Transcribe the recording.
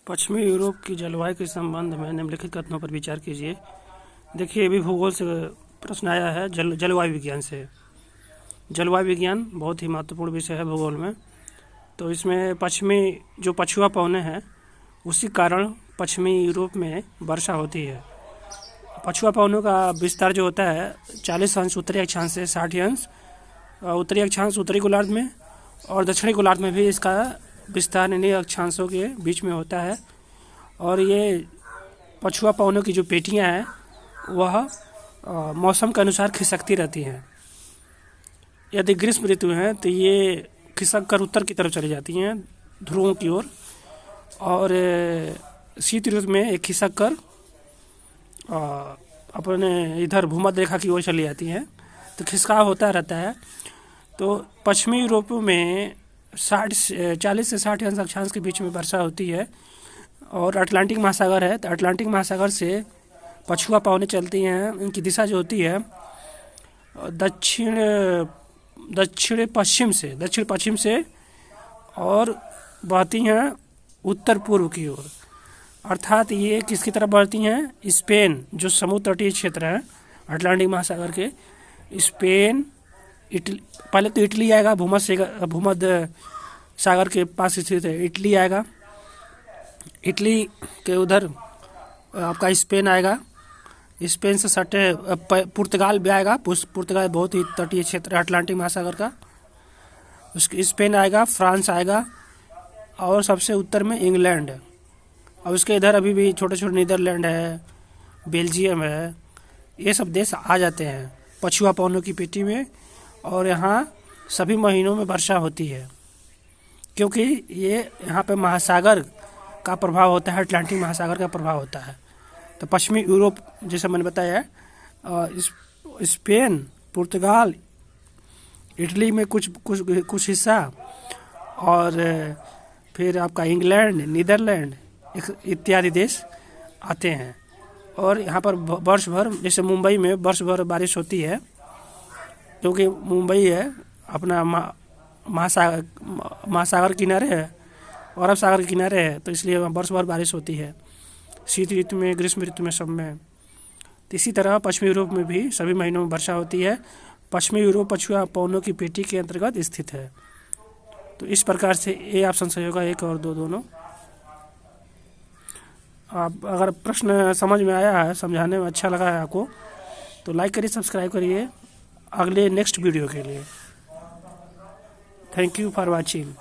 पश्चिमी यूरोप की जलवायु के संबंध में निम्नलिखित कथनों पर विचार कीजिए। देखिए, ये भी भूगोल से प्रश्न आया है, जलवायु विज्ञान से। जलवायु विज्ञान बहुत ही महत्वपूर्ण विषय है भूगोल में। तो इसमें पश्चिमी जो पछुआ पवनें हैं, उसी कारण पश्चिमी यूरोप में वर्षा होती है। पछुआ पवनों का विस्तार जो होता है 40 अंश उत्तरी अक्षांश से 60 अंश उत्तरी अक्षांश उत्तरी गोलार्ध में, और दक्षिणी गोलार्ध में भी इसका विस्तार इन्हीं अक्षांशों के बीच में होता है। और ये पछुआ पवनों की जो पेटियां हैं वह मौसम के अनुसार खिसकती रहती हैं। यदि ग्रीष्म ऋतु है तो ये खिसक कर उत्तर की तरफ चली जाती हैं, ध्रुवों की ओर, और शीत ऋतु में एक खिसक कर अपने इधर भूमध्य रेखा की ओर चली जाती हैं। तो खिसकाव होता रहता है। तो पश्चिमी यूरोप में 40 से 60 अंश अक्षांश के बीच में वर्षा होती है। और अटलांटिक महासागर है, तो अटलांटिक महासागर से पछुआ पवनें चलती हैं। इनकी दिशा जो होती है दक्षिण पश्चिम से और बहती हैं उत्तर पूर्व की ओर। अर्थात ये किसकी तरफ बढ़ती हैं? स्पेन, जो समुद्र तटीय क्षेत्र है अटलांटिक महासागर के, स्पेन, इटली, पहले तो इटली आएगा, भूमध्य सागर के पास स्थित है इटली आएगा। इटली के उधर आपका स्पेन आएगा, स्पेन से सटे पुर्तगाल भी आएगा। पुर्तगाल बहुत ही तटीय क्षेत्र है अटलांटिक महासागर का। उसके स्पेन आएगा, फ्रांस आएगा, और सबसे उत्तर में इंग्लैंड है। और उसके इधर अभी भी छोटे छोटे नीदरलैंड है, बेल्जियम है, ये सब देश आ जाते हैं पछुआ पवनों की पेटी में। और यहाँ सभी महीनों में वर्षा होती है, क्योंकि ये यहाँ पे महासागर का प्रभाव होता है, अटलांटिक महासागर का प्रभाव होता है। तो पश्चिमी यूरोप, जैसे मैंने बताया, स्पेन, पुर्तगाल, इटली में कुछ हिस्सा, और फिर आपका इंग्लैंड, नीदरलैंड इत्यादि देश आते हैं। और यहाँ पर वर्ष भर, जैसे मुंबई में वर्ष भर बारिश होती है, क्योंकि मुंबई है अपना महासागर किनारे है, अरब सागर के किनारे है, तो इसलिए वर्ष भर बारिश होती है, शीत ऋतु में, ग्रीष्म ऋतु में, सब में। तो इसी तरह पश्चिमी यूरोप में भी सभी महीनों में वर्षा होती है। पश्चिमी यूरोप पछुआ पवनों की पेटी के अंतर्गत स्थित है। तो इस प्रकार से ए ऑप्शन सही होगा, 1 और 2 दोनों। आप अगर प्रश्न समझ में आया है, समझाने में अच्छा लगा है आपको, तो लाइक करिए, सब्सक्राइब करिए अगले नेक्स्ट वीडियो के लिए। Thank you for watching.